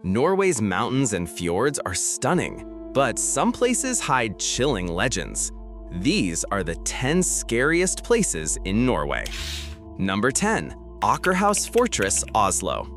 Norway's mountains and fjords are stunning, but some places hide chilling legends. These are the 10 scariest places in Norway. Number 10. Akershus Fortress, Oslo.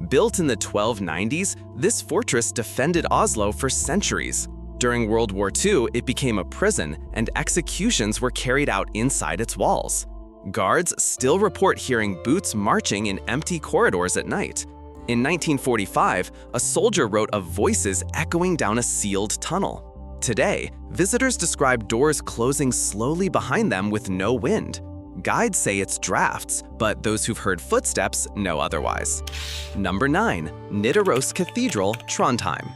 Built in the 1290s, this fortress defended Oslo for centuries. During World War II, it became a prison, and executions were carried out inside its walls. Guards still report hearing boots marching in empty corridors at night. In 1945, a soldier wrote of voices echoing down a sealed tunnel. Today, visitors describe doors closing slowly behind them with no wind. Guides say it's drafts, but those who've heard footsteps know otherwise. Number 9. Nidaros Cathedral, Trondheim.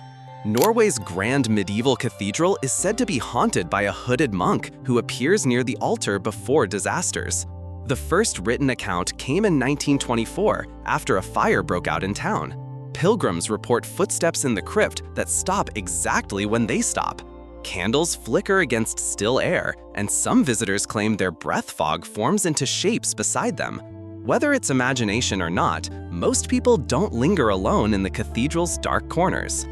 Norway's grand medieval cathedral is said to be haunted by a hooded monk who appears near the altar before disasters. The first written account came in 1924 after a fire broke out in town. Pilgrims report footsteps in the crypt that stop exactly when they stop. Candles flicker against still air, and some visitors claim their breath fog forms into shapes beside them. Whether it's imagination or not, most people don't linger alone in the cathedral's dark corners.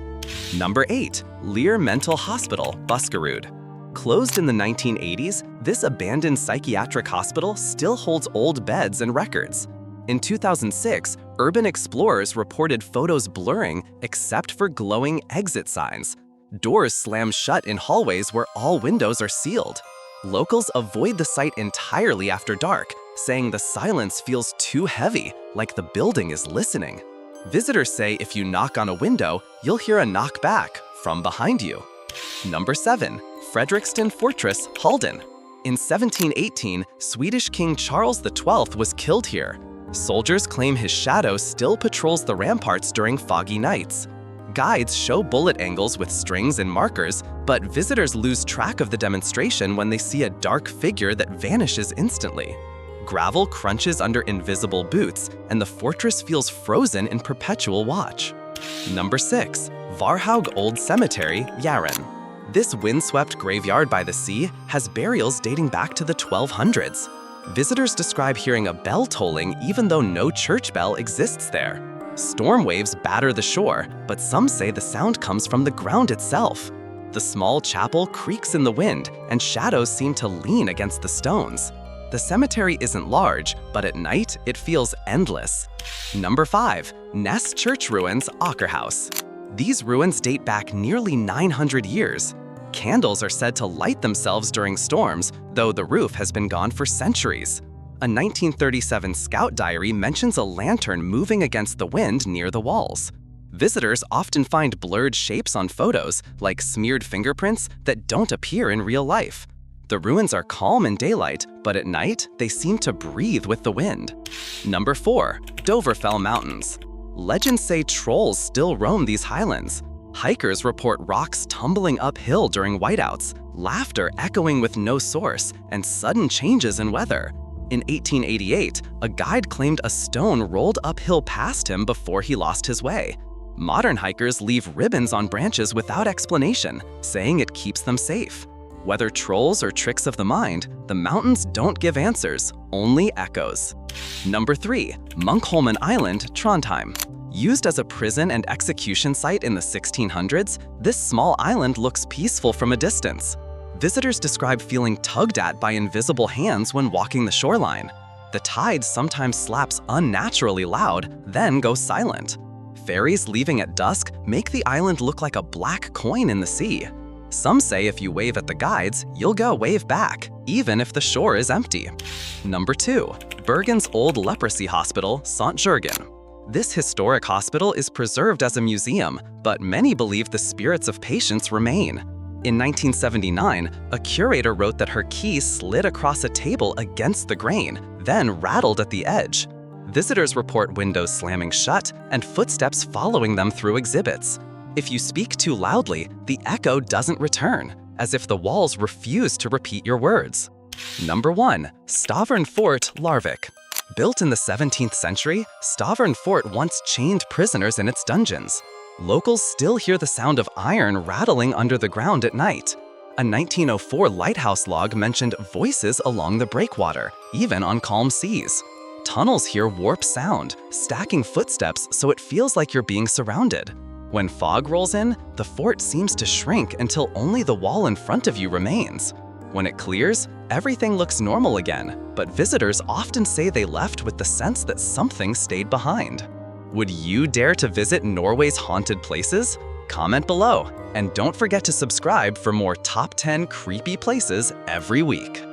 Number 8. Lear Mental Hospital, Buskerud. Closed in the 1980s, this abandoned psychiatric hospital still holds old beds and records. In 2006, urban explorers reported photos blurring except for glowing exit signs. Doors slam shut in hallways where all windows are sealed. Locals avoid the site entirely after dark, saying the silence feels too heavy, like the building is listening. Visitors say if you knock on a window, you'll hear a knock back from behind you. Number 7. Fredriksten Fortress, Halden. In 1718, Swedish King Charles XII was killed here. Soldiers claim his shadow still patrols the ramparts during foggy nights. Guides show bullet angles with strings and markers, but visitors lose track of the demonstration when they see a dark figure that vanishes instantly. Gravel crunches under invisible boots, and the fortress feels frozen in perpetual watch. Number 6. Varhaug Old Cemetery, Jæren. This windswept graveyard by the sea has burials dating back to the 1200s. Visitors describe hearing a bell tolling even though no church bell exists there. Storm waves batter the shore, but some say the sound comes from the ground itself. The small chapel creaks in the wind, and shadows seem to lean against the stones. The cemetery isn't large, but at night it feels endless. Number 5. Ness Church Ruins, Akershus. These ruins date back nearly 900 years. Candles are said to light themselves during storms, though the roof has been gone for centuries. A 1937 scout diary mentions a lantern moving against the wind near the walls. Visitors often find blurred shapes on photos, like smeared fingerprints, that don't appear in real life. The ruins are calm in daylight, but at night, they seem to breathe with the wind. Number 4. Dovrefell Mountains. Legends say trolls still roam these highlands. Hikers report rocks tumbling uphill during whiteouts, laughter echoing with no source, and sudden changes in weather. In 1888, a guide claimed a stone rolled uphill past him before he lost his way. Modern hikers leave ribbons on branches without explanation, saying it keeps them safe. Whether trolls or tricks of the mind, the mountains don't give answers, only echoes. Number 3. Munkholmen Island, Trondheim. Used as a prison and execution site in the 1600s, this small island looks peaceful from a distance. Visitors describe feeling tugged at by invisible hands when walking the shoreline. The tide sometimes slaps unnaturally loud, then goes silent. Ferries leaving at dusk make the island look like a black coin in the sea. Some say if you wave at the guides, you'll go wave back, even if the shore is empty. Number 2. Bergen's Old Leprosy Hospital, St. Jørgen. This historic hospital is preserved as a museum, but many believe the spirits of patients remain. In 1979, a curator wrote that her key slid across a table against the grain, then rattled at the edge. Visitors report windows slamming shut and footsteps following them through exhibits. If you speak too loudly, the echo doesn't return, as if the walls refuse to repeat your words. Number 1. Stavern Fort, Larvik. Built in the 17th century, Stavern Fort once chained prisoners in its dungeons. Locals still hear the sound of iron rattling under the ground at night. A 1904 lighthouse log mentioned voices along the breakwater, even on calm seas. Tunnels hear warp sound, stacking footsteps so it feels like you're being surrounded. When fog rolls in, the fort seems to shrink until only the wall in front of you remains. When it clears, everything looks normal again, but visitors often say they left with the sense that something stayed behind. Would you dare to visit Norway's haunted places? Comment below, and don't forget to subscribe for more top 10 creepy places every week.